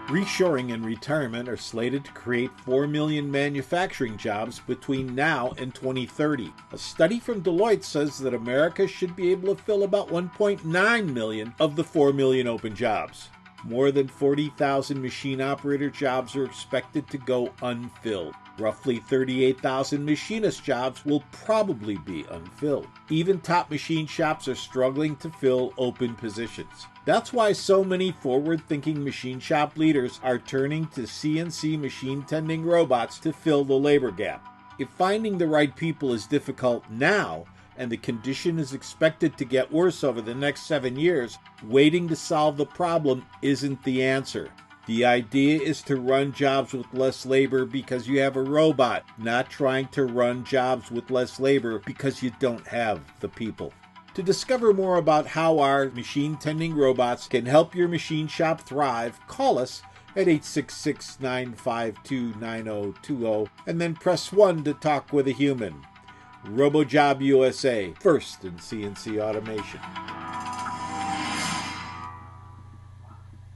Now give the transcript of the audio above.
Reshoring and retirement are slated to create 4 million manufacturing jobs between now and 2030. A study from Deloitte says that America should be able to fill about 1.9 million of the 4 million open jobs. More than 40,000 machine operator jobs are expected to go unfilled. Roughly 38,000 machinist jobs will probably be unfilled. Even top machine shops are struggling to fill open positions. That's why so many forward-thinking machine shop leaders are turning to CNC machine-tending robots to fill the labor gap. If finding the right people is difficult now, and the condition is expected to get worse over the next 7 years, waiting to solve the problem isn't the answer. The idea is to run jobs with less labor because you have a robot, not trying to run jobs with less labor because you don't have the people. To discover more about how our machine-tending robots can help your machine shop thrive, call us at 866-952-9020 and then press 1 to talk with a human. RoboJob USA, first in CNC automation.